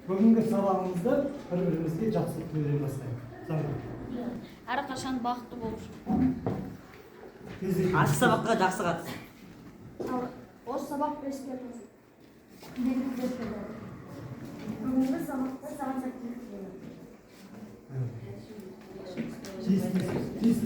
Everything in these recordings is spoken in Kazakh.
Бүгінгі сабағымызда бір-бірімізге жақсылық тілей бастайық. Әрқашан бақытты болуш. Аш сабаққа жақсы қатыс. Осы сабақ беске тұрсын. Бүгінгі сабақта саған сәттілік тілеймін. Тез.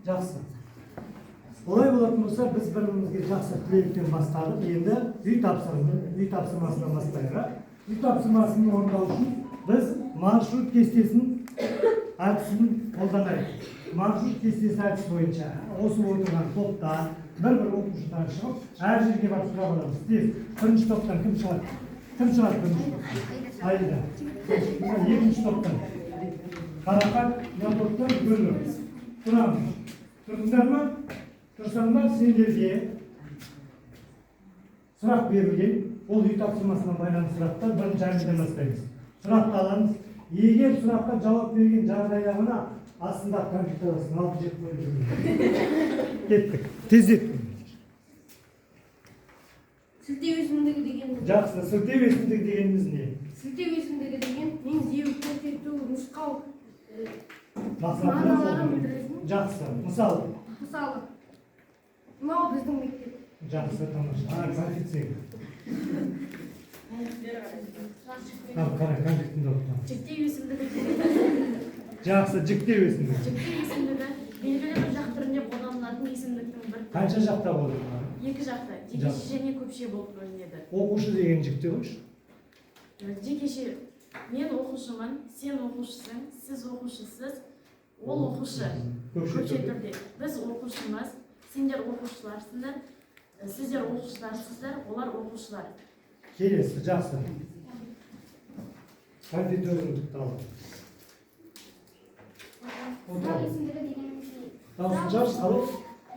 Жақсы. Олай болатын болса, біз бірімізге жақсы тілектен бастадық. Енді үй тапсырмасынан бастайық. Үй тапсырмасын орындау үшін біз маршрут кестесін әдісін қолданайық. Маршрут кестесі әдісі бойынша осы отырған топта бір-бір оқушыдан шығып, әр жерге барып сұрап аламыз. Тез, бірінші топтан кім шығады? Кім шығады бірінші топтан? Айда. Екінші топтан. Қарақат, топтан бөліп. Тұрамыз. Тұрдыңдар ма? Тұрсаңдар сендерге сұрақ берілген. Ол үй тапсырмасына байланысты сұрақтар бірінші әңгімеден бастаймыз. Сұрақты аламыз. Егер сұраққа жауап берген жағдайда ғана астында компьютерден алып жеп қойып жүрміз. Кеттік. Тездет. Сілтеу өсімдігі деген. Жақсы. Сілтеу өсімдігі дегеніміз не? Сілтеу өсімдігі деген меңзеу, көрсету, нұсқау мағыналарын білдіретін. Жақсы. Мысалы, мынау біздің мектеп. жақсы, тамаша. Коэффициент. Қара, конфеттіңді оқытам. Жіктеу өсімдігі. Жақсы, жіктеу өсімдігі. Жіктеу өсімдігі белгілі бір жақ түрінде қолданылатын өсімдіктің бір. Қанша жақта болды? Екі жақта, жекеше және көпше болып бөлінеді. Оқушы деген жіктеу қойшы. Жекеше, мен оқушымын, сен оқушысың, сіз оқушысыз, ол оқушы. Көпше түрде. Біз оқушымыз, сендер оқушыларсыңдар, сіздер оқушыларсыздар, олар оқушылар. Келесі, жақсы. Конфет өзімдікті алып. Сұрау есімдігі дегеніміз не? Дауысын жарыс қалып.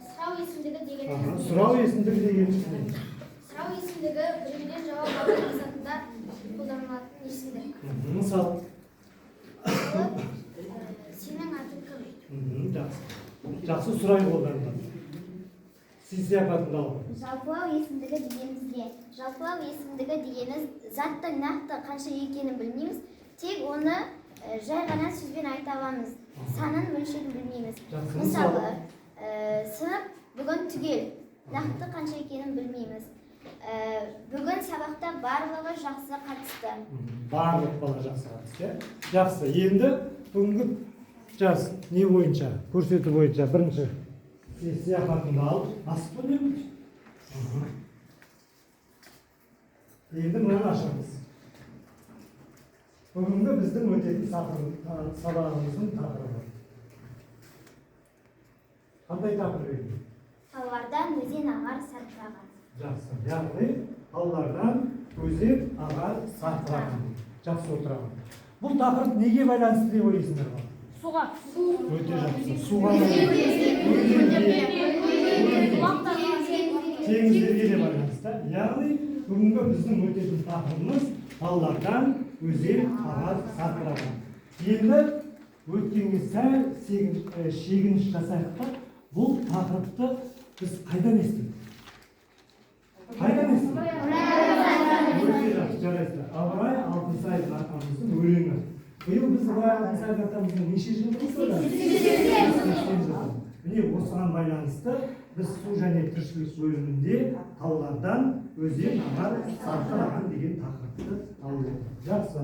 Сұрау есімдігі дегеніміз Сұрау есімдігі дегеніміз не? Сұрау есімдігі біреуден жауап алу мақсатында қолданылатын есімдік. Мысалы. Сенің атың кім? Жақсы. Жақсы сұрай қолданылады. Сіз сияпатында алып. Жалпылау есімдігі дегеніміз не? Жалпылау есімдігі дегеніміз заттың нақты қанша екенін білмейміз, тек оны жай ғана сөзбен айта аламыз. Санын мөлшерін білмейміз. Мысалы, сынып бүгін түгел, нақты қанша екенін білмейміз. Бүгін сабақта барлығы жақсы қатысты. Барлық бала жақсы қатысты. Жақсы. Енді бүгінгі жас не бойынша, көрсету бойынша бірінші сияпатында алып, асып бөлеміз. Енді мұны ашамыз. Бүгінгі біздің өтетін сабағымыздың тақырыбы. Қандай тақырып еді? Таулардан өзен ағар сарқыраған. Жақсы. Яғни таулардан өзен ағар сарқыраған. Жақсы отырған. Бұл тақырып неге байланысты деп ойлайсыңдар ма? Суға. Өте жақсы. Суға теңіздерге де байланысты. Яғни бүгінгі біздің өтетін тақырыбымыз таулардан өзен ағар сарқыраған. Енді өткенге сәл шегініш жасайық та, бұл тақырыпты біз қайдан естідік? Қайдан естідік? Өте жақсы, жарайсыздар. Абай Алтынсарин атамыздың өлеңі. Биыл біз Абай Алтынсарин атамыздың неше жыл болды? 80 жыл. Міне осыған байланысты біз су және тіршілік бөлімінде таулардан өзен ағар сарқыраған деген тақырыпты алып отырмыз. Жақсы.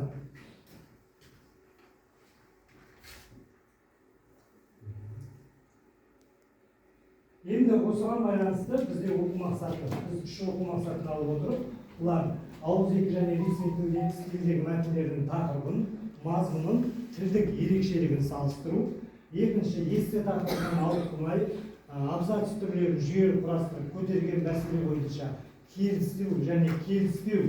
Енді осыған байланысты бізде оқу мақсаты, біз 3 оқу мақсатын алып отырып, бұлар ауызекі және ресми тілдегі мәтіндердің тақырыбын, мазмұнын, тілдік ерекшелігін салыстыру. Екінші, есте тақырыбынан ауытқымай, абзац түрлерін жүйелі құрастырып, көтерген мәселе бойынша келісу және келіспеу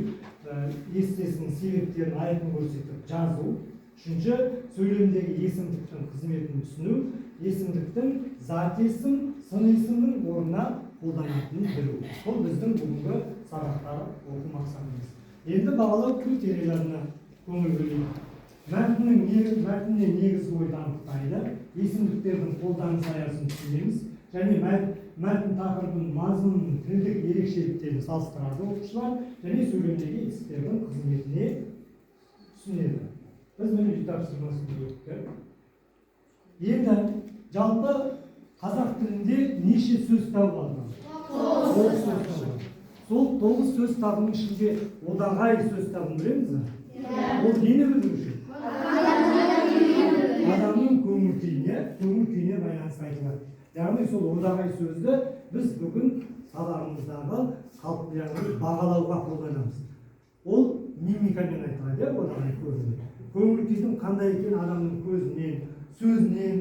естесінің себептерін айқын көрсетіп жазу. Үшінші, сөйлемдегі есімдіктің қызметін түсіну, есімдіктің зат есім, сын есімнің орнына қолданатынын білу. Бұл біздің бүгінгі сабақтағы оқу мақсатымыз. Енді бағалау критерийлеріне көңіл бөлейік. Мәтіннен негізгі ойды анықтайды, есімдіктердің қолданыс аясын түсінеміз, және мәтін тақырыбын, мазмұнының тілдік ерекшеліктерін салыстырады оқушылар, және сөйлемдегі есімдіктердің қызметіне түсінеді. Біз міне тапсырмасын өттік. Енді жалпы қазақ тілінде неше сөз табы бар? 9 сөз табы. Сол 9 сөз табының ішінде одағай сөз табын білеміз бе? Ол нені білдіруші? Адамның көңіл-күйіне байланысты айтылады. Яғни сол одағай сөзді біз бүгін сабағымыздағы бағалауға қолданамыз. Ол мимикамен айтылады, одағай көзі. Көңіл-күйдің қандай екенін адамның көзінен, сөзінен,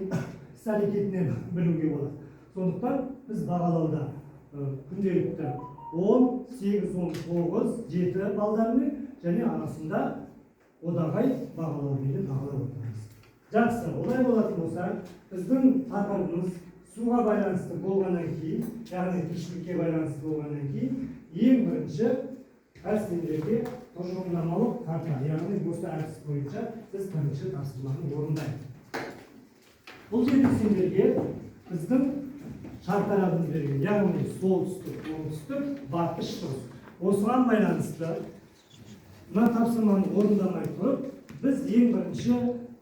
іс-әрекетінен білуге болады. Сондықтан біз бағалауда күнделікті 10, 8, 9, 7 балдармен және арасында одағай бағалаумен бағалап отырмыз. Жақсы, олай болатын болса, біздің тақырыбымыз суға байланысты болғаннан кейін, яғни тіршілікке байланысты болғаннан кейін, ең бірінші әріптендерге тұжырымдамалық карта, яғни осы әдіс бойынша біз бірінші тапсырманы орындаймыз. Бұл жерде сендерге біздің шартарабымыз берген, яғни солтүстік, оңтүстік, батыс, шығыс. Осыған байланысты мына тапсырманы орындамай тұрып, біз ең бірінші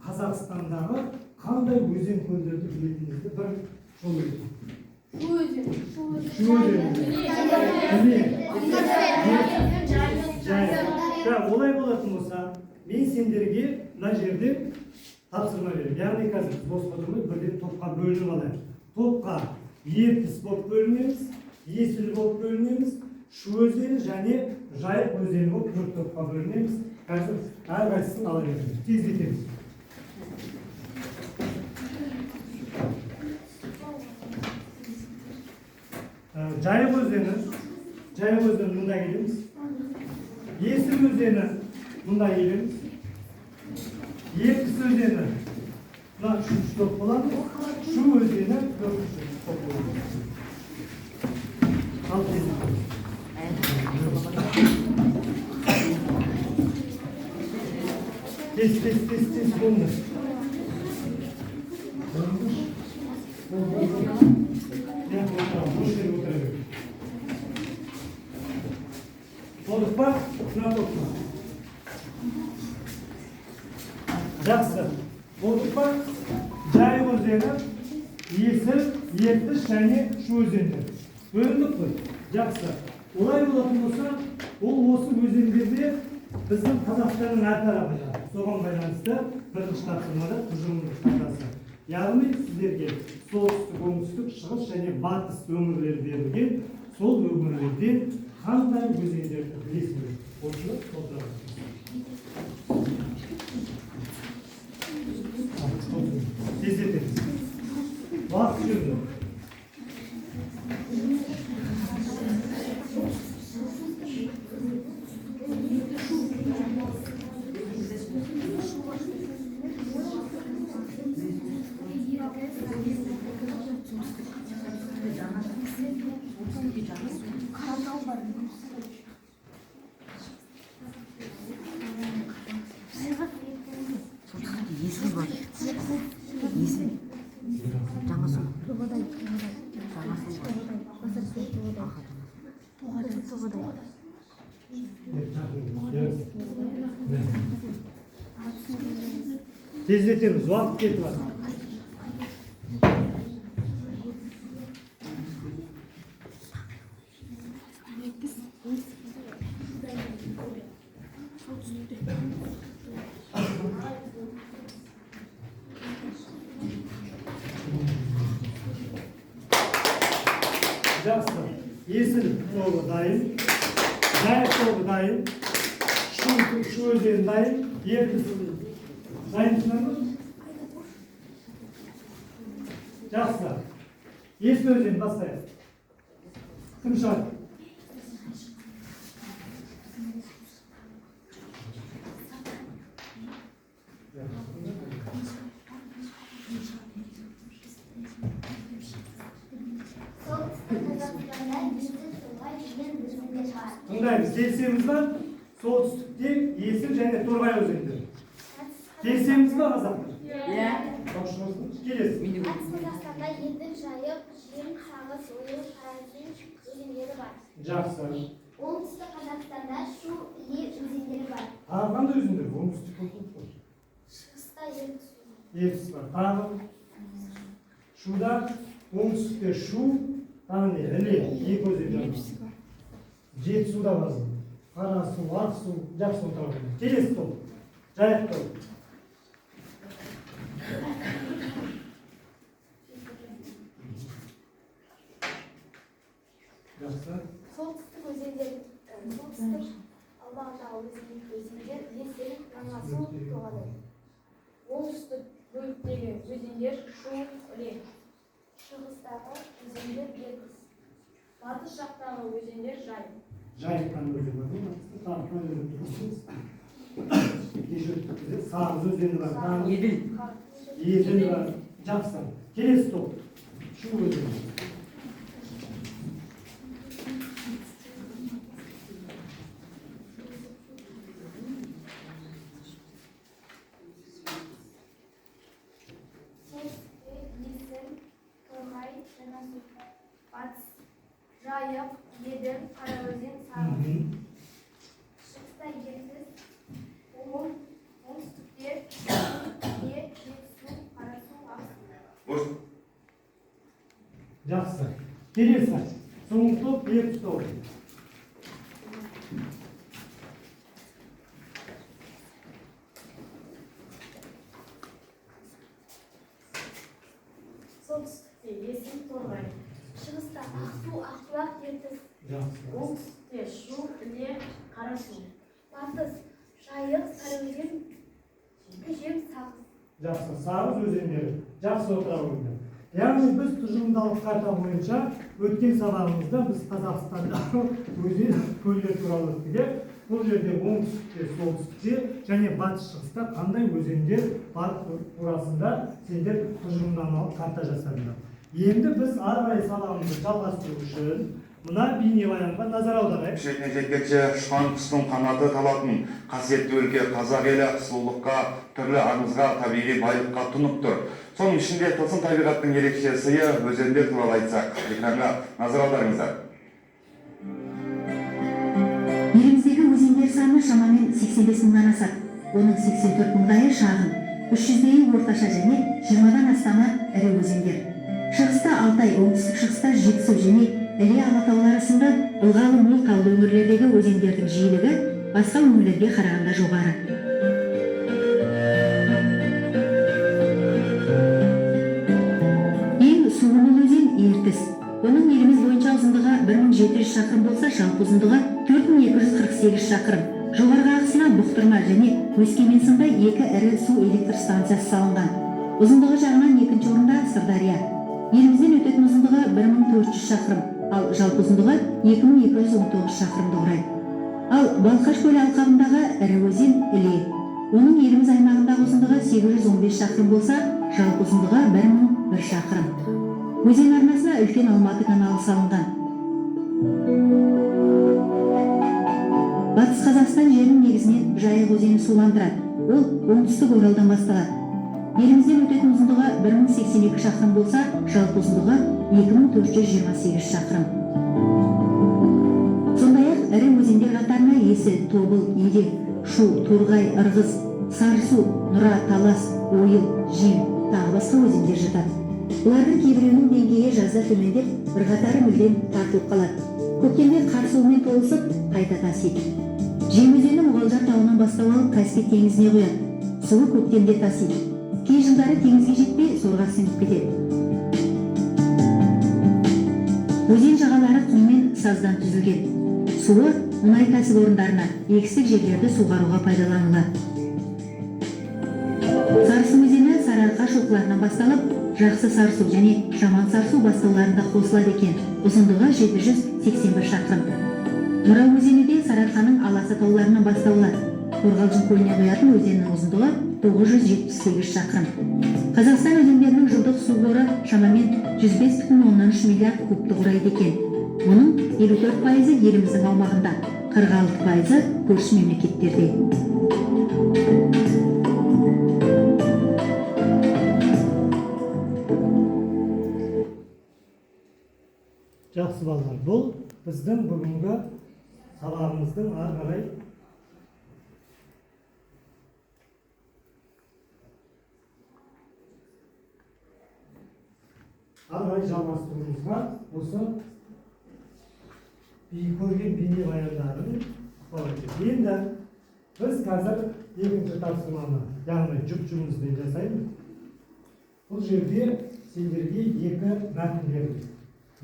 Қазақстандағы қандай өзен көлдерді білетінімізді бір жол өтіп. Олай болатын болса, мен сендерге мына жерде тапсырма беремін. Яғни қазір біз бос отырмай бірден топқа бөлініп алайық. Топқа ертіс болып бөлінеміз, есіл болып бөлінеміз, шу өзені және жайық өзені болып 4 топқа бөлінеміз. Қазір әрқайсысын ала береміз. Тездетеміз. Жайық өзені мұнда келеміз. Есіл өзені мұнда келеміз. Ертіс өзені мына 3 топ болады. Шу өзені 4 топ болады. Ал тездетеміз. Тез болды. Болдық па? Мына тоқма. Жақсы. Болдық па? Жайық өзені, Есіл, Ертіс және Шу өзендері. Бөліндік қой. Жақсы. Олай болатын болса, ол осы өзендерде біздің Қазақстанның әр тарапында. Соған байланысты бірінші тапсырмада тұжырымдық картасы. Яғни сіздерге солтүстік, оңтүстік, шығыс және батыс өңірлері берілген, сол өңірлерден қандай өзендерді білесіңдер? Осыны толтырамыз. Тездетеміз. Уақыт жүрді. Есіл бар. Есіл. Жаңасу. Тездетеміз, уақыт кетіп жатыр. Есіл тобы дайын, Жайық тобы дайын, Шу өзені дайын, Ертіс дайынсыңдар ма? Жақсы. Есіл өзені бастайық. Кім шығады? Солтүстік Қазақстанда Есіл Торғай деген өзендер бар. Тыңдаймыз, келісеміз ба? Солтүстікте Есіл және Торғай өзендері. Келісеміз ба, қазақтар? Иә. Келесі. Батыс Қазақстанда Еділ, Жайық, Жем, Сағыз, Ойыл, Қараөзен өзендері бар. Жақсы. Оңтүстік Қазақстанда Шу, Іле өзендері бар. Тағы қандай өзендер? Оңтүстік болсын. Шығыста Ертіс. Ертіс бар. Тағы Шуда, оңтүстікте Шу, тағы не? Іле, екі өзен бар. Жетісуда бар. Қарасу, Ақсу, жақсы отырады. Келесі топ. Жайық топ. Жақсы. Солтүстік өзендер, солтүстік аумағындағы өзендер Есіл, Жаңасу, Тоғалы. Оңтүстік бөліктегі өзендер Шу, Іле. Шығыстағы өзендер Ертіс. Батыс жақтағы өзендер Жайық. Жайықтан өзен бар. Тағы өзен тұрсыз. Сағыз өзені бар. Еділ бар. Жақсы. Келесі топ. Шу өзені. Есіл, Торғай, Жаңасу. Батыс Жайық, Еділ, Қараөзен, Сағыз. Шығыста Ертіс. Оңтүстікте Іле, Жетісу, Қарасу, Ақсу. Жақсы. Келесі. Соңғы топ, Ертіс тобы. Солтүстікте Есіл, Торғай. Шығыста Ақсу, Ақбұлақ, Ертіс. Жақсы. Оңтүстікте Шу, Іле, Қарасу. Батыс Жайық, Сарыөзен, Жем, Сағыз. Жақсы. Сағыз өзендері. Жақсы отыра қойды. Яғни біз тұжырымдалық карта бойынша өткен сабағымызда біз Қазақстандағы өзен көлдер туралы өттік. Бұл жерде оңтүстікте, солтүстікте және батыс шығыста қандай өзендер бар турасында сендер тұжырымдамалық карта жасадыңдар. Енді біз ары қарай сабағымызды жалғастыру үшін мына бейнебаянға назар аударайық. Шетіне жеткенше ұшқан құстың қанаты талатын қасиетті өлке қазақ елі сұлулыққа, түрлі аңызға, табиғи байлыққа тұнып тұр. Соның ішінде тылсым табиғаттың ерекше сыйы өзендер туралы айтсақ, экранға назар аударыңыздар. Еліміздегі өзендер саны шамамен 85 мыңнан асады. Оның 84 мыңдайы шағын, 300-дейі орташа және 20-дан астамы ірі өзендер. Шығыста Алтай, оңтүстік шығыста Жетісу және Іле алатаулары сынды ылғалы мол таулы өңірлердегі өзендердің жиілігі басқа өңірлерге қарағанда жоғары. Ең суы мол өзен Ертіс. Оның еліміз бойынша ұзындығы 1700 шақырым болса, жалпы ұзындығы 4248 шақырым. Жоғарғы ағысына Бұқтырма және Өскемен сынды екі ірі су электр станциясы салынған. Ұзындығы жағынан екінші орында Сырдария. Елімізден өтетін ұзындығы 1400 шақырым, ал жалпы ұзындығы 2219 шақырымды құрайды. Ал Балқаш көлі алқабындағы ірі өзен Іле. Оның еліміз аймағындағы ұзындығы 815 шақырым болса, жалпы ұзындығы 1001 шақырым. Өзен арнасына үлкен Алматы каналы салынған. Батыс Қазақстан жерінің негізінен Жайық өзені суландырады. Ол оңтүстік Оралдан басталады. Елімізден өтетін ұзындығы 1082 шақырым болса, жалпы ұзындығы 2428 шақырым. Сондай-ақ ірі өзендер қатарына Есіл, Тобыл, Еділ, Шу, Торғай, Ырғыз, Сарысу, Нұра, Талас, Ойыл, Жем, тағы басқа өзендер жатады. Бұлардың кейбіреуінің деңгейі жазда төмендеп, бірқатары мүлдем тартылып қалады. Көктемде қар суымен толысып, қайта тасиды. Жем өзені Мұғалжар тауынан бастау алып Каспий теңізіне құяды. Суы көктемде тасиды. Кей жылдары теңізге жетпей, сорға сіңіп кетеді. Өзен жағалары құм мен саздан түзілген. Суы мұнай кәсіпорындарына, егістік жерлерді суғаруға пайдаланылады. Сарысу өзені Сарыарқа шоқыларынан басталып, Жақсы Сарысу және Жаман Сарысу бастауларында қосылады екен. Ұзындығы 781 шақырым. Нұра өзені де Сарыарқаның Аласа тауларынан басталады. Қорғалжын көліне құятын өзеннің ұзындығы 978 шақырым. Қазақстан өзендерінің жылдық су қоры шамамен 105,3 миллиард кубты құрайды екен. Оның 54% еліміздің аумағында, 46% көрші мемлекеттерде. Жақсы балалар, бұл біздің бүгінгі сабағымыздың ары қарай жалғастыруымызға осы көрген бейне баяндарын ықпал етеді. Енді біз қазір екінші тапсырманы, яғни жұп жұмыспен жасаймыз. Бұл жерде сендерге екі мәтін берілді.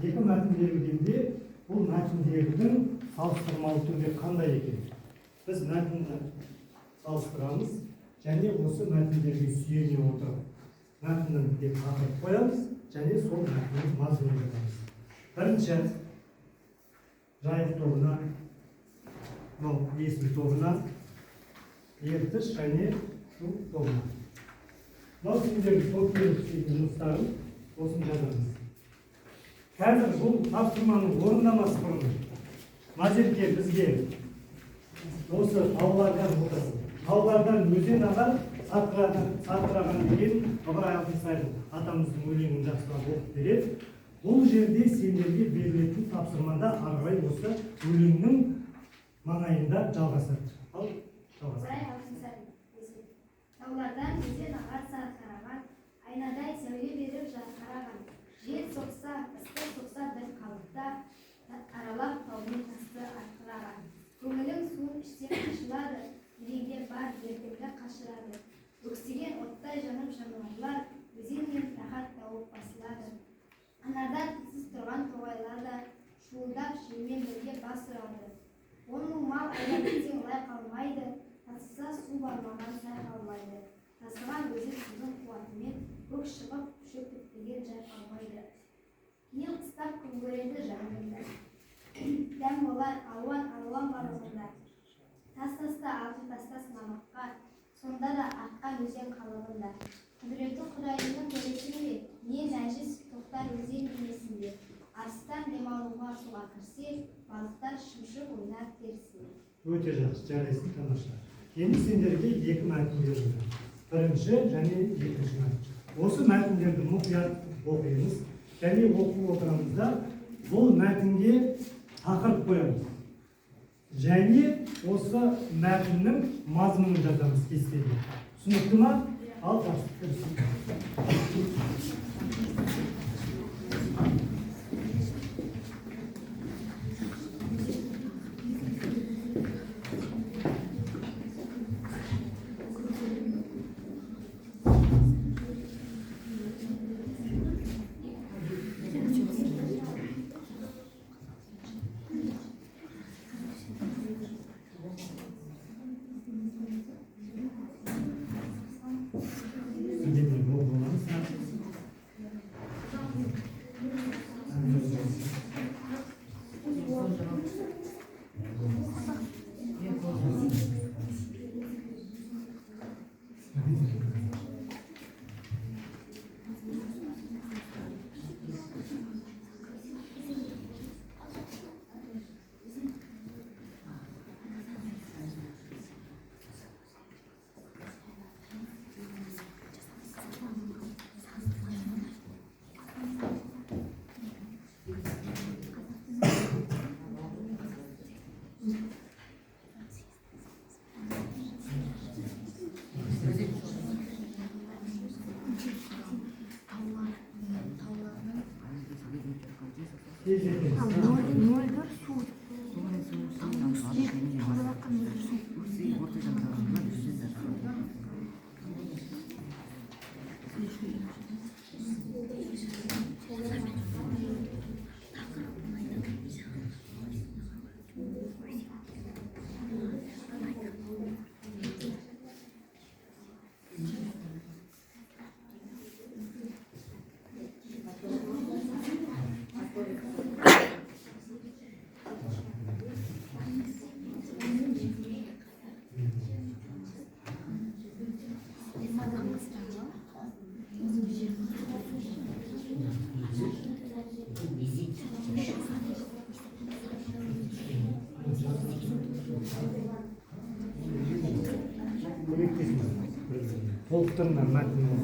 Екі мәтін берілгенде бұл мәтіндердің салыстырмалы түрде қандай екен? Біз мәтінді салыстырамыз және осы мәтіндерге сүйене отырып мәтінін деп тақырып қоямыз және сол мәтіннің мазмұнын жазамыз. Бірінші жайық тобына, есіл тобына, ертіс және шу тобына. Мынау сендердің топ беріп істейтін жұмыстарын осыны жазамыз. Қазір бұл тапсырманың орындамасы бұрын Назерке бізге осы таулардан отырсын. Таулардан өзен ағар, сатыраған деген Ыбырай Алтынсарин атамыздың өлеңін жақсылап оқып береді. Бұл жерде сендерге берілетін тапсырмада ары қарай осы өлеңнің маңайында жалғасады. Ал жалғасады. Ыбырай Алтынсарин. Таулардан өзен ағар, сатыраған, айнадай сәуле беріп жарқыраған. Жел соқса, ысты соқса бір қалыпта, аралап таумен тасты арқыраған. Көңілің суын ішсе қашылады, жүрегде бар дертіңді қашырады. Өксіген оттай жанып жануарлар, өзеннен рахат тауып басылады. Анарда тексіз тұрған тоғайлар да, шуылдап желмен бірге бас ұрады. 10 мың мал айдатсең лай қалмайды, тасыса су бармаған сай қалмайды. Тасыған өзен судың қуатымен көк шығып, шөп бітпеген жай қалмайды. Ел қыстап күн көреді жанында. Дәм болар алуан барлығында. Тас-таста алтын тастас намаққа, сонда да аққан өзен қалығында. Құдіреті Құдайының көресінде, не нәжіс тоқтар өзен денесінде. Арыстан демалуға суға кірсе, балықтар шымшып ойнап терісінде. Өте жақсы, жарайсың, тамаша. Енді сендерге екі мәтін берілді. Бірінші және екінші мәтін. Осы мәтіндерді мұқият оқимыз және оқып отырамызда бұл мәтінге тақырып қоямыз. Және осы мәтіннің мазмұнын жазамыз кестеге. Түсінікті ма? Ал жақсы. Толықтырма мәтіні.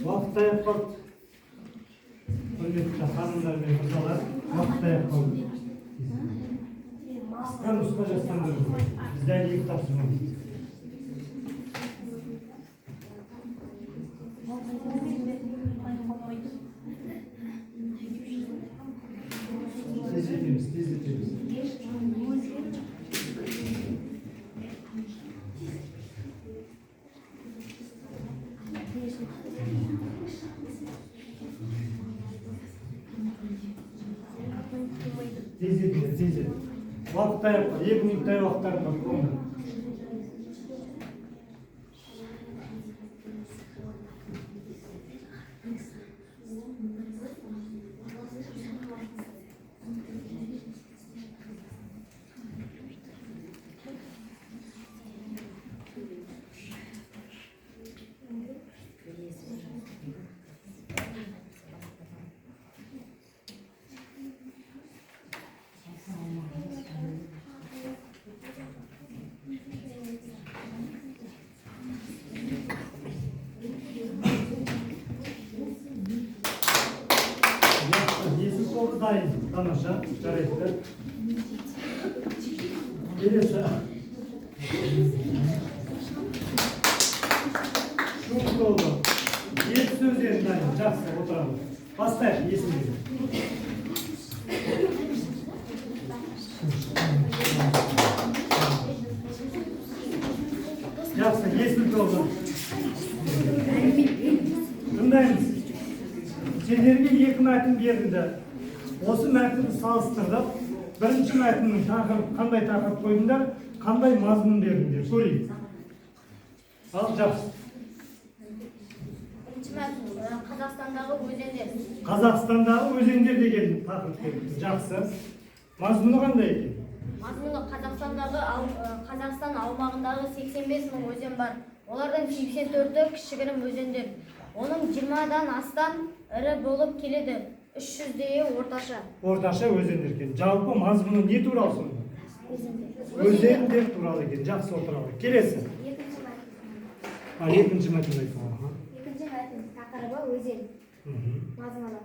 Vaqt аяқ қалды. Құрметті ханымдар мен мырзалар, вақыт аяқ қалды. Қысқа нұсқа жастандырыңыз. Бізде әлі екі тапсырмамыз. Тездетеміз. Тездетіңіз. Вақыт аяқ қалды. 2 минуттай уақыттарың қалды. Dayın, tamamsa, жарайды. Келесі. Шуң болды. Ет сөздерін дайын, жақсы отырамыз. Бастайық, есімдегі. Жақсы, есім болды. Тыңдаймыз. Сендерге 2 мәтін берілді. Осы мәтінді салыстырып, бірінші мәтіннің қандай тақырып қойдыңдар, қандай мазмұн бердіңдер, көрейік. Ал жақсы. Бірінші мәтін Қазақстандағы өзендер. Қазақстандағы өзендер деген тақырып берді. Жақсы. Мазмұны қандай екен? Мазмұны Қазақстан аумағындағы 85.000 өзен бар. Олардан 84-і кішігірім өзендер. Оның 20-дан астам ірі болып келеді. 300-дей орташа. Орташа өзендер екен. Жалпы мазмұны не туралы сонда? Өзендер туралы екен. Жақсы отыралы. Келесі. Екінші мәтін айтып. Екінші мәтін тақырыбы өзен. Мазмұны.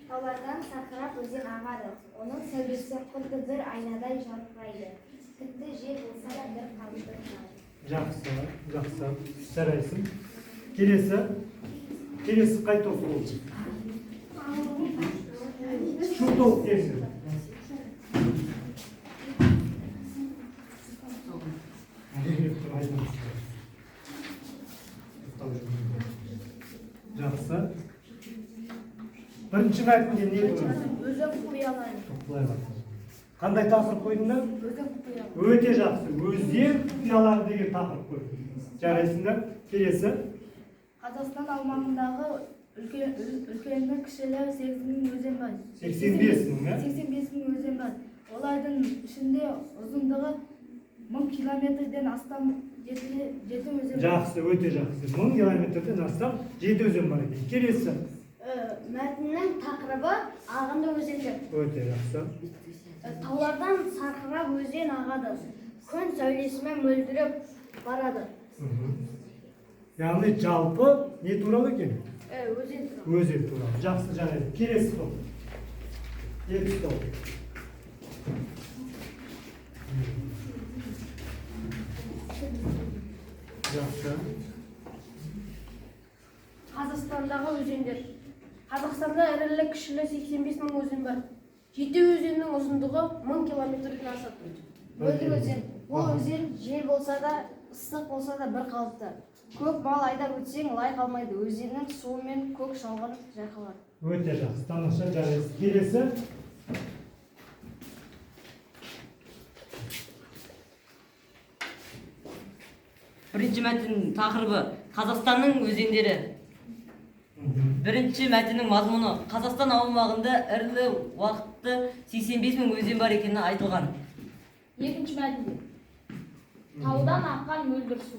Таулардан сарқырап өзен ағады. Оның сәулесі құдды бір айнадай жарқырайды. Тіпті жел болса да бір қалыпты тұрады. Жақсы. Жарайсың. Келесі қай тоқы болды? Шу толық келсін. Жақсы. Бірінші мәтінде не көрді? Өзен құпиялары. Қандай тақырып қойдыңдар? Өзен құпиялары. Өте жақсы. Өзен құпиялары деген тақырып қойды. Жарайсыңдар. Келесі. Қазақстан аумағындағы үлкенді кішілі 80.000 өзен бар. 85.000, 85.000 өзен бар. Олардың ішінде ұзындығы 1000 километрден астам 7 өзен бар. Жақсы, өте жақсы. 1000 километрден астам 7 өзен бар екен. Келесі. Мәтіннің тақырыбы ағынды өзендер. Өте жақсы. Таулардан сарқырап өзен ағады. Күн сәулесімен мөлдіреп барады. Яғни жалпы не туралы екен? Өзен туралы. Өзен туралы. Жақсы, жарайды. Келесі стол. Екі стол. Жақсы. Қазақстандағы өзендер. Қазақстанда ірілі кішілі 85.000 өзен бар. 7 өзеннің ұзындығы 1000 километрден асады. Мөлдір өзен. Бұл өзен жел болса да, ыстық болса да бір қалыпты. Көп мал айдап өтсең лай қалмайды. Өзеннің суы мен көк шалғын жайқалады. Өте жақсы, тамаша, жарайсыз. Келесі. Бірінші мәтін тақырыбы Қазақстанның өзендері. Бірінші мәтіннің мазмұны Қазақстан аумағында ірілі уақытты 85.000 өзен бар екені айтылған. Екінші мәтінде таудан аққан мөлдір су.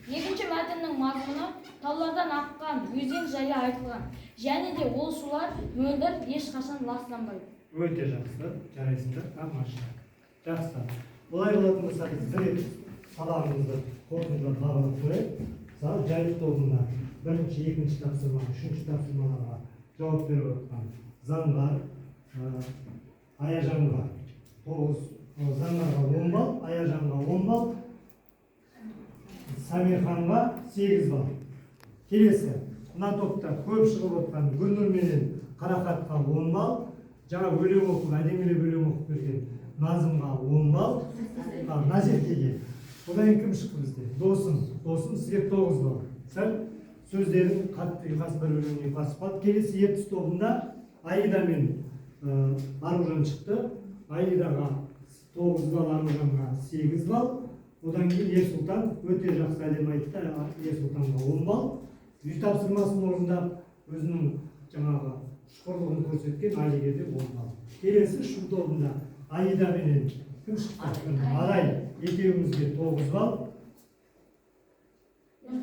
Екінші мәтіннің мазмұны таулардан аққан өзен жайы айтылған. Және де ол сулар мөлдір, ешқашан ластанбайды. Өте жақсы, жарайсыңдар, тамаша. Жақсы. Олай болатын болса, біз бір рет сабағымызды қорытындылап бағалап көрейік. Мысалы, жайық тобында бірінші, екінші тапсырма, үшінші тапсырмаларға жауап беріп отқан Заңғар, Аяжанға 9, Заңғарға 10 балл, Аяжанға 10 балл, Самирханға 8 балл. Келесі, мына топта көп шығып отқан Гүлнұр менен Қарақатқа 10 балл, жаңа өлең оқып, әдемілеп өлең оқып берген Назымға 10 балл, Назеркеге. Одан кім шықты бізде? Досым сізге 9 балл. Сәл сөздерін қатты ұйқасы бір өлеңіне ұйқаспады. Келесі ертіс тобында Аида мен Аружан шықты. Аидаға 9 балл, Аружанға 8 балл. Одан кейін Ерсұлтан өте жақсы әдемі айтты, Ерсұлтанға 10 балл. Үй тапсырмасын орындап, өзінің жаңағы шұқырлығын көрсеткен Алиге де 10 балл. Келесі шу тобында Аида менен кім шықты? Арай екеуімізге 9 балл.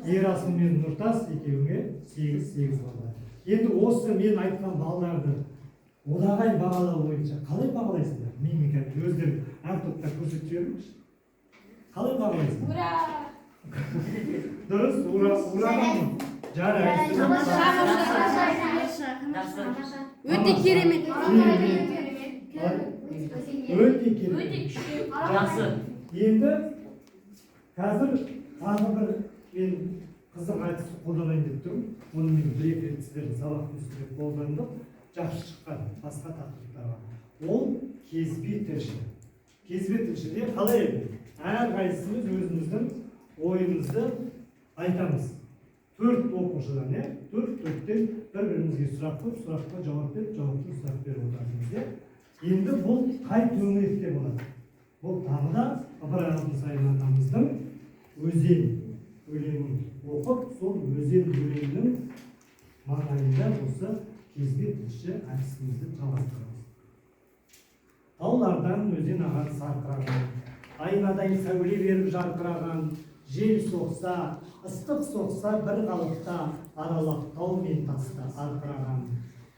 Ерасыл мен Нұртас екеуіңе 8 балл. Енді осы мен айтқан балдарды одағай бағалау бойынша қалай бағалайсыңдар? Мен қазір өздері әр топта көрсетіп жіберіңізші. Қалай бағалайсың? Ура! Дұрыс, ураға жарайсың. Өте керемет. Өте керемет. Жақсы. Енді қазір тағы бір мен қызық әдісті қолданайын деп тұрмын. Оны мен бір-екі рет сіздердің сабақтың үстінде қолдандым. Жақсы шыққан басқа тақырыптарға. Ол кезбе тілші. Кезбе тілшіде қалай еді? Әрқайсымыз өзіміздің ойымызды айтамыз. 4 оқушыдан, 4-4-тен бір-бірімізге сұрақ қойып, сұраққа жауап беріп, жауапты сұрақ беріп отырасыз. Енді бұл қай төңіректе болады? Бұл тағы да Ыбырай Алтынсарин атамыздың өзен өлеңін оқып, сол өзен өлеңінің маңайында осы кезбе тілші әдісімізді жалғастырамыз. Таулардан өзен ағады сарқыраған, айнадай сәуле беріп жарқыраған, жел соқса, ыстық соқса бір қалыпта, аралап тау мен таста арқыраған.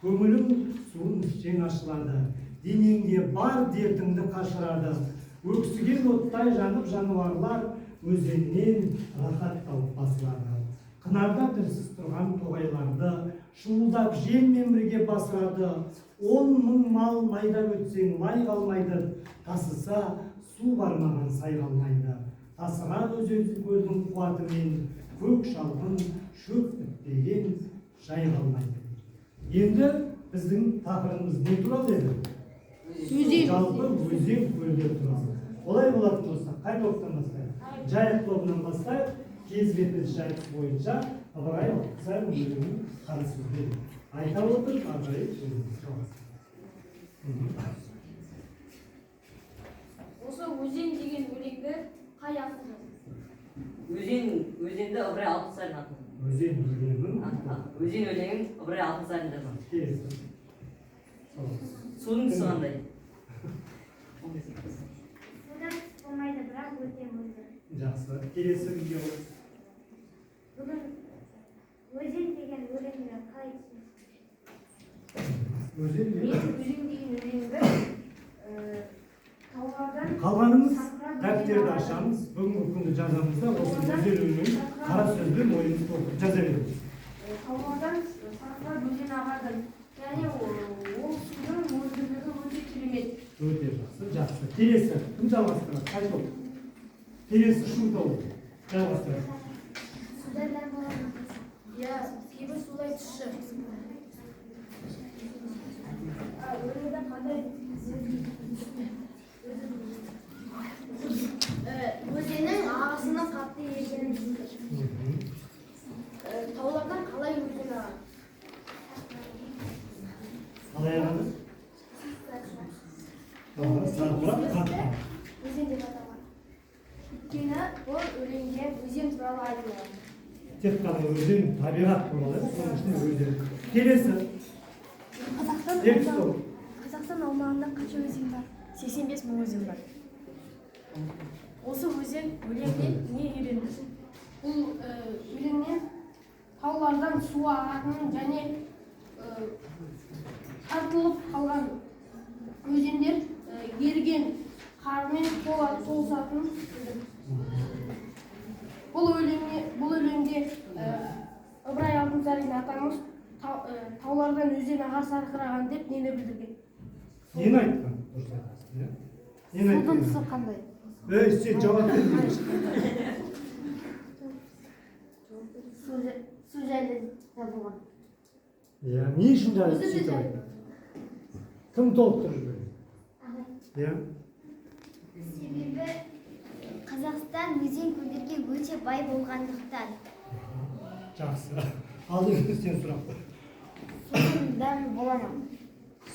Көңілің суын жең ашылады, денеңде бар дертіңді қашырады. Өксіген оттай жанып жануарлар өзеннен рахат тауып басылады. Қынарда тілсіз тұрған тоғайларды шуылдап желмен бірге басырады. 10 мың мал майдап өтсең лай қалмайды, тасыса су бармаған сай қалмайды. Тасыған өзен көлдің қуатымен көк шалғын шөп бітпеген жай қалмайды. Енді біздің тақырыбымыз не туралы еді? Жалпы өзен көлдер туралы. Олай болатын болса, қай топтан бастайық? Жайық тобынан бастайық. Кезбе тілші әдіс бойынша Ыбырай Алтынсарин өлеңін қара сөзбен айта отырып, ары Осы өзен деген өлеңді қай ақын жазды? Өзенді Ыбырай Алтынсарин атты. Өзен өлеңін Өзен өлеңін Ыбырай Алтынсарин жазған. келесі. Судың түсі қандай? Судан болмайды, бірақ өте мөлдір. Жақсы. Келесі видео. Бүгін өзен деген өлеңді қалай түсінесіз? Өзен Мен деген. өзен деген өлеңді таулардан Қалғанымыз дәптерді ашамыз. Бүгінгі күнді жазамыз да осы өзен өлеңін қара сөзбен ойымыз толтырып жаза береміз. таулардан сарқырап өзен ағады. Яғни ол судың мөлдірлігі өте керемет. Өте жақсы, жақсы. Келесі кім жалғастырады? Қай топ? Келесі шу тобы. Жалғастырады. Судардан болған Я кейбір сулай түсші. Өлеңді қандай бұл өлеңде өзен туралы айтылған. Тек қана өзен табиғат туралы, соның ішінде өзен. Келесі. Қазақстан аумағында қанша өзен бар? 85 мың өзен бар. Осы өзен өлеңнен не үйренді? Бұл өлеңнен таулардан су ағатынын және тартылып қалған өзендер еріген қармен толысатынын бұл өлеңде Ыбырай Алтынсарин атамыз таулардан өзен ағар сарқыраған деп нені білдірген? Нені айтқан? Судың түсі қандай? Сен жауап бер. Су жайлы табылған. Не үшін жайлы су табылған? Кім толықтырып жіберді? Себебі Қазақстан өзен көлдерге өте бай болғандықтан. Жақсы. Ал енді сен сұрақ қой. Судың дәмі бола ма?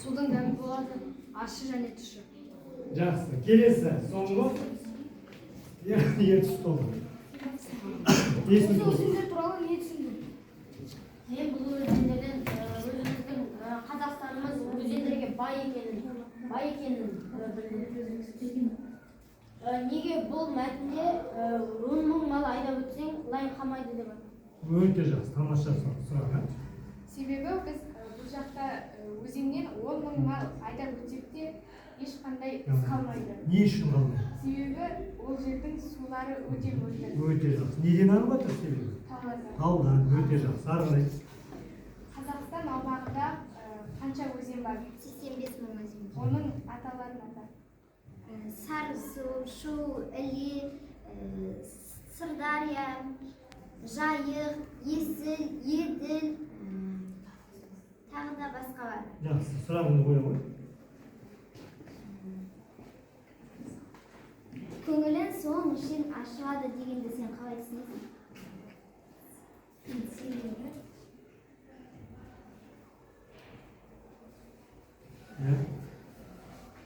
Судың дәмі болады, ащы және тұщы. Жақсы. Келесі. Соңғы. Ертіс толы. Осы өзендер туралы не түсіндің? Мен бұл өзендерден өзіміздің Қазақстанымыз өзендерге бай екенін білдім. Неге бұл мәтінде 10 мың мал айдап өтсең лай қалмайды деп атады. Өте жақсы. Тамаша сұрақ. Себебі біз бұл жақта өзеннен 10 мың мал айдап өтсек те ешқандай із қалмайды. Не үшін қалмайды? Себебі ол жердің сулары өте мөлдір. Өте жақсы. Неден ағып жатыр себебі? Таудан. Өте жақсы. Ары қарай. Қазақстан аумағында қанша өзен бар? 85 мың өзен. Оның аталарын ата. Сарысу, Шу, Іле, Сырдария, Жайық, Есіл, Еділ, тағы да басқа бар. Жақсы. Сұрағыңды қоя ғой. Көңілін соң үшін ашылады дегенді сен қалай түсінесің?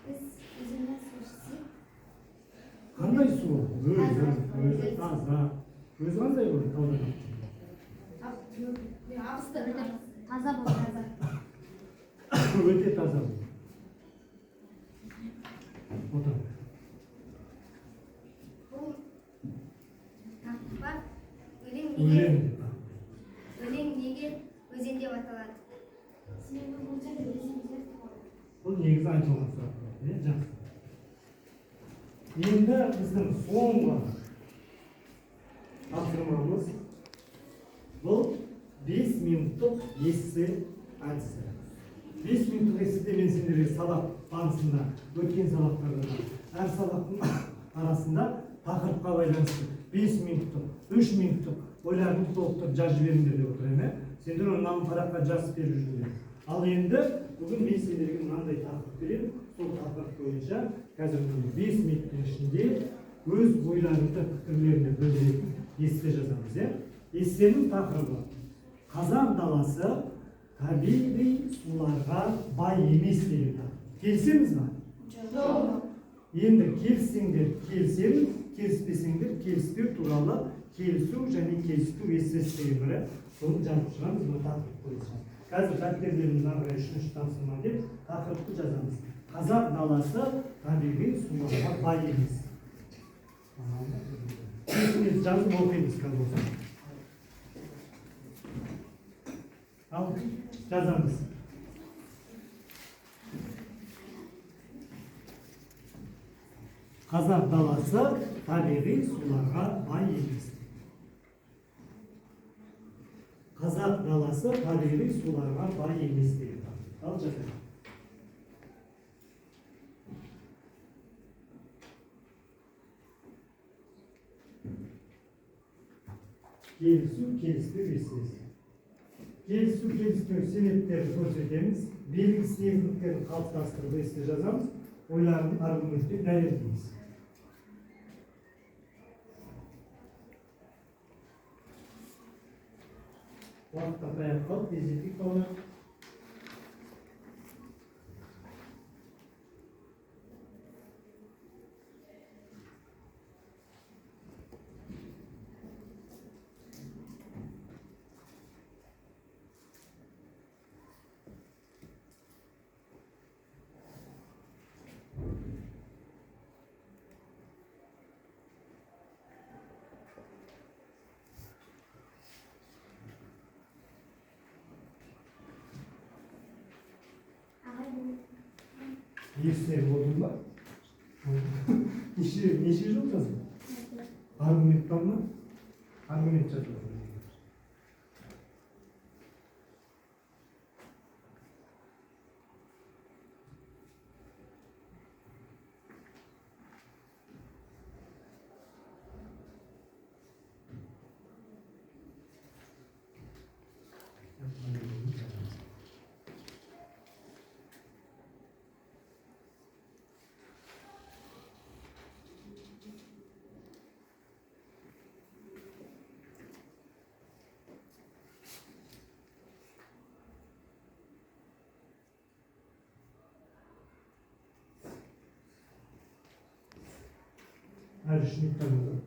Біз өзеннен су ішсек, Қандай су? Өзі таза. Өзі қандай болады таудан? таза болады. Өте таза. Отыр. Бұл тақпа өлең неге өзен деп аталады? Себебі бұл жерде өзендер туралы. Бұл негізі айтылған сұрақ. Жақсы. Енді біздің соңғы тапсырмамыз бұл 5 минуттық ессе әдісі. 5 минуттық есседе мен сендерге сабақ барысында өткен сабақтарда әр сабақтың арасында тақырыпқа байланысты 5 минуттық, 3 минуттық ойларыңды толықтырып жазып жіберіңдер деп отырмын. Сендер оны параққа жазып беріп жүріңдер. Ал енді бүгін мен сендерге мынандай тақырып беремін. Сол тақырып бойынша қазір 5 минуттың ішінде өз ойларыңды, пікірлеріңді білдіретін ессе жазамыз. Ессенің тақырыбы қазақ даласы табиғи суларға бай емес деген тақырып. Келісеміз ба? Жоқ. Енді келіссеңдер келісеміз, келіспесеңдер келіспеу туралы келісу және келіспеу эссесі деген бар. Соны жазып шығамыз, мына тақырып бойынша. Қазір дәптердеріміз ары 3-ші тапсырма деп тақырыпты жазамыз. Қазақ даласы табиғи суларға бай емес. Жазып оқимыз қазір осы. Ал жазамыз. Қазақ даласы табиғи суларға бай емес. Қазақ даласы табиғи суларға бай емес деген. Ал жазайық. Келісу, келіспеу эссесі. Келісу, келіспеу себептерін көрсетеміз. Белгісіз негіздіктерін қалыптастырып эссе жазамыз. Ойларын аргументпен дәлелдейміз. Уақытта таяп қалып, тездетейік оны. Естері болдың ба? Неше жыл жаздың? Аргумент бар ма? Аргумент жазып отыр. Her işini tanıdım.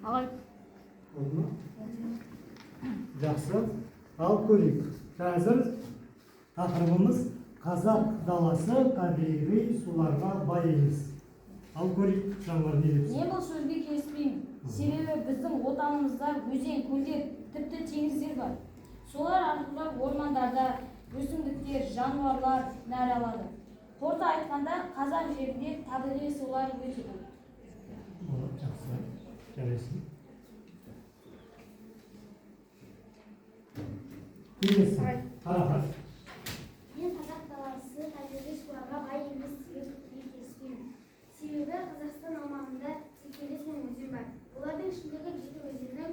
ағай Oldu mu? Жақсы. Al көрейік. Қазір тақырыбымыз қазақ даласы табиғи суларға бай емес. Ал көрейік, жаңбыр не деп. мен бұл сөзге келіспеймін. Себебі біздің отанымызда өзен, көлдер, тіпті теңіздер бар. Солар арқылы ормандарда өсімдіктер, жануарлар нәр алады. Қорыта айтқанда қазақ жерінде табиғи сулар өте көп. Жақсы. Жарайсың. Келесі. Қарақат. Мен қазақ даласы табиғи суларға бай емес деген пікірге келіспеймін. Себебі Қазақстан аумағында 85 мың өзен бар. Олардың ішіндегі 7 өзеннің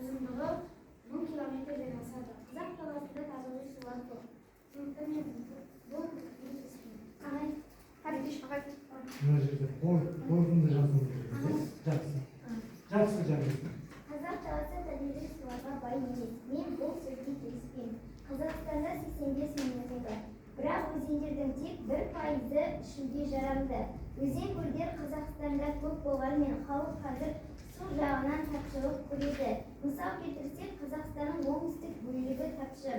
ұзындығы 1000 километрден асады. Қазақ даласында табиғи сулар көп. Сондықтан мен бұл пікірге келіспеймін. Ағай, Мына жерде қорытынды жазу керек. Жақсы. Жақсы жарайсың. Қазақ даласы табиғи суларға бай емес. Мен бұл сөзге келіспеймін. Қазақстанда 85 мың өзен бар. Бірақ өзендердің тек 1% ішуге жарамды. Өзен көлдер Қазақстанда көп болғанымен халық қазір су жағынан тапшылық көреді. Мысал келтірсек, Қазақстанның оңтүстік бөлігі тапшы.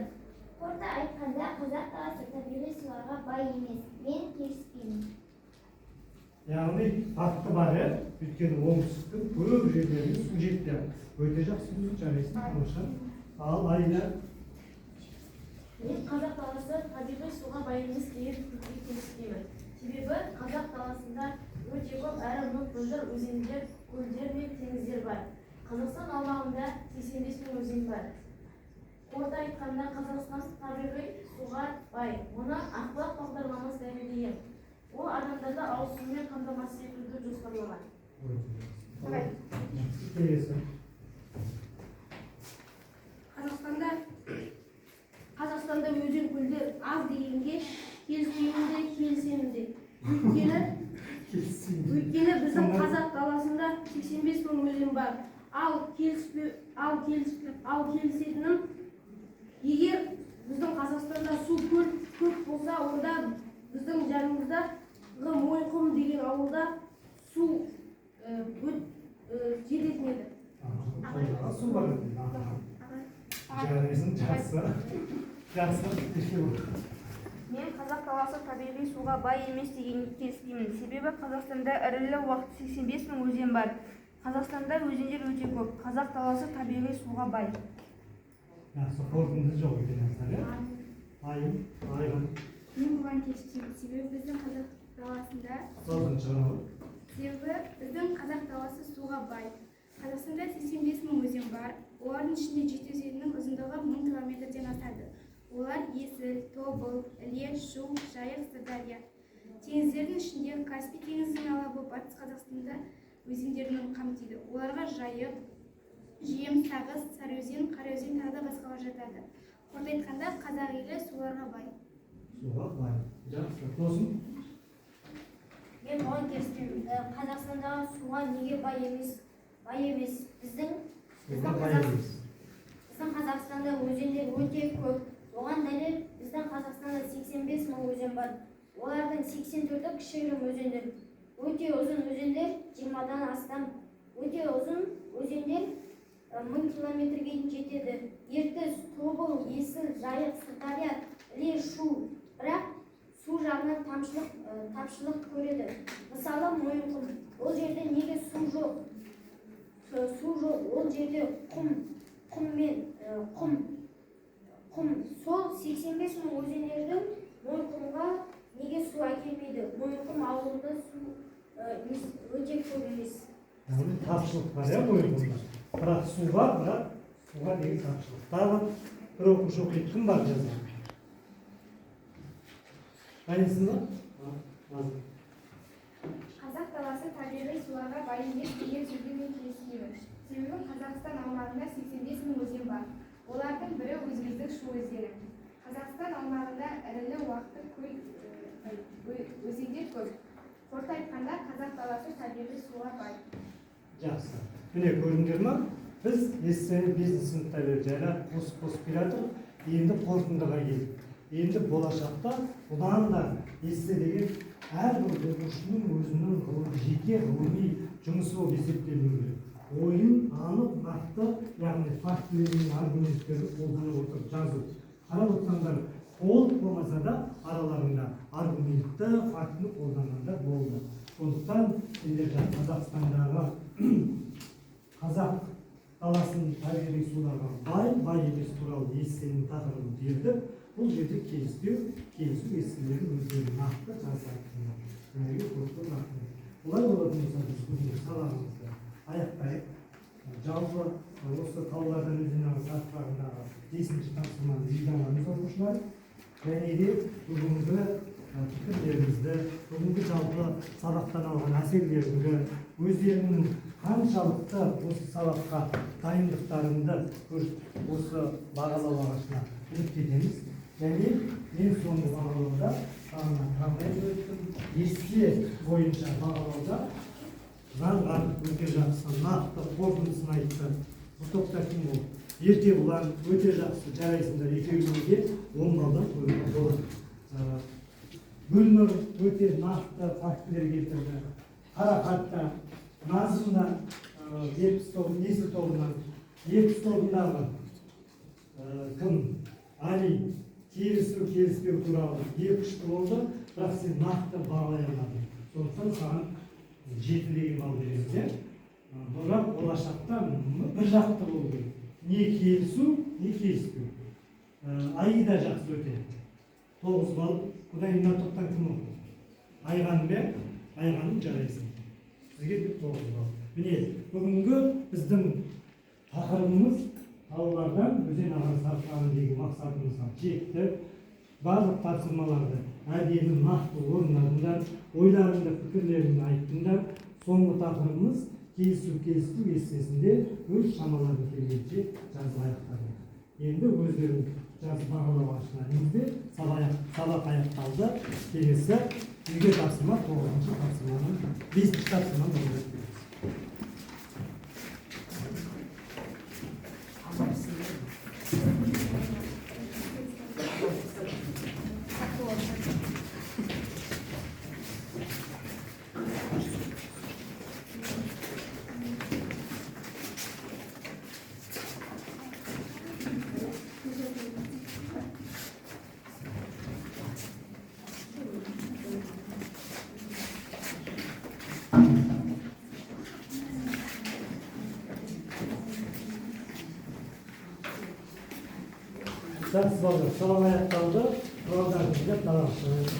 Қорыта айтқанда қазақ даласы табиғи суларға бай емес. Мен келіспеймін. Яғни факты бар, өйткені оңтүстіктің көп жерлеріне су жетті. Өте жақсы сөз жарайсың, Алшан. Ал Айна. Мен қазақ даласы табиғи суға бай емес деген пікірге келіспеймін. Себебі қазақ даласында өте көп әрі мөлдір өзендер, көлдер мен теңіздер бар. Қазақстан аумағында 85 мың өзен бар. Қорыта айтқанда Қазақстан табиғи суға бай. Оны ақбұлақ бағдарламасы дәлелдеген. Ол адамдарды ауыз сумен қамтамасыз етуді жоспарлаған. Келесі. Қазақстанда өзен көлдер аз дегенге келісемін де. Өйткені біздің қазақ даласында 85 мың өзен бар. Ал келісетінім, егер біздің Қазақстанда су көп болса, онда біздің жанымызда Мойынқұм деген ауылда су жететін еді. Су бар еді. Жарайсың, жақсы. Жақсы. Мен қазақ даласы табиғи суға бай емес дегенге келіспеймін. Себебі Қазақстанда ірілі уақыт 85 мың өзен бар. Қазақстанда өзендер өте көп. Қазақ даласы табиғи суға бай. Жақсы, қорытынды жоқ екен. Айғын. Мен бұған келіспеймін. Себебі біздің қазақ даласында қазақ даласы суға бай. Қазақстанда 85 мың өзен бар. Олардың ішінде 7 өзеннің ұзындығы 1000 километрден асады. Олар Есіл, Тобыл, Іле, Шу, Жайық, Сырдария. Теңіздердің ішінде Каспий теңізінің алабы Батыс Қазақстанда өзендерін қамтиды. Оларға Жайық, Жем, Сағыз, Сарыөзен, Қараөзен тағы да басқалар жатады. Қорыта айтқанда қазақ елі суларға бай. Суға бай. Жақсы. Тосын. Мен бұған келіспеймін. Қазақстандағы суға неге бай емес? Біздің Қазақстанда өзендер өте көп. Оған дәлел біздің Қазақстанда 85 мың өзен бар. Олардың 84-і кішігірім өзендер. Өте ұзын өзендер 20-дан астам. Өте ұзын өзендер 1000 километрге жетеді. Ертіс, Тобыл, Есіл, Жайық, Сырдария, Іле, Шу. Бірақ су жағынан тапшылық көреді. Мысалы Мойынқұм, ол жерде неге су жоқ? Ол жерде құм сол 85 мың өзендердің Мойынқұмға неге су әкелмейді? Мойынқұм ауылында су өте көп емес. Яғни тапшылық бар иә Мойынқұмда. Бірақ су бар, бірақ суға деген тапшылық. Тағы бір оқушы оқиды, кім бар жаза? Қайнысың ба? Қазақ даласы табиғи суларға бай емес деген сөзбен мен келіспеймін. Себебі Қазақстан аумағында 85 мың өзен бар. Олардың бірі өзіміздің Шу өзені. Қазақстан аумағында ірілі уақты өзендер көп. Қорыта айтқанда қазақ даласы табиғи суға бай. Жақсы. Міне көрдіңдер ма? Біз естені бизнес сыныпта жайлап қосып келе жатырмық. Енді қорытындыға келдік. Енді болашақта бұдан да есте деген әрбір оқушының өзінің жеке ғылыми жұмысы болып есептелуі керек. Ойын анық, нақты, яғни фактілердің аргументтерді қолданып отырып жазу. Қарап отырсаңдар, толық болмаса да араларында аргументті, фактіні қолданғандар болды. Сондықтан сендер Қазақстандағы қазақ даласының табиғи суларға бай емес туралы естенің тақырыбын бердік. Бұл жерде келісу естелерін өздері нақты жазатындар. Олай болатын болса біз бүгінгі сабағымызды аяқтайық. Жалпы осы таулардан өзен сатпағындағы 5-ші тапсырманы жинағанымыз оқушылар. Және де бүгінгі пікірлерімізді, бүгінгі жалпы сабақтан алған әсерлеріңді, өздерінің қаншалықты осы сабаққа дайындықтарыңды осы бағалау ағашына үміттенеміз. Және ең соңғы бағалауда қандай өттім, есте бойынша бағалауда заңға өте жақсы, нақты қорытындысын айтты. Бұл топта кім болды? Ерте бұлар өте жақсы жарайсыңдар, екеуіңізге 10 балдан қоюға болады. Гүлнұр өте нақты фактілер келтірді. Қарақатта, Назымда 70 тобынан 70 тобындағы кім? Али келіспеу туралы 2-3 болды, бірақ сен нақты бағалай алмадың. Сондықтан саған 7 деген бал береміз. Бірақ болашақта бір жақты болу керек. Не келісу, не келіспеу. Айда жақсы өте. 9 бал. Бұдан мына топтан кім оқы? Айғаным бе? Айғаным жарайсың. Сізге 9 бал. Міне, бүгінгі біздің тақырыбымыз таулардан өзен ағын сарқырған деген мақсатымызға жетті. Барлық тапсырмаларды әдемі нақты орындадыңдар, ойларыңды, пікірлеріңді айттыңдар. Соңғы тақырыбымыз келісу естесінде өз шамаларын келгенше жазып аяқтадық. Енді өздерің жазып бағалау ашына немізде сабақ аяқталды. Келесі үйге тапсырма 9-ші тапсырманың 5-ші тапсырманың орындап береміз. Жақсы балдар, сабақ аяқталды. Құралдарды жинап далаға шығарайық.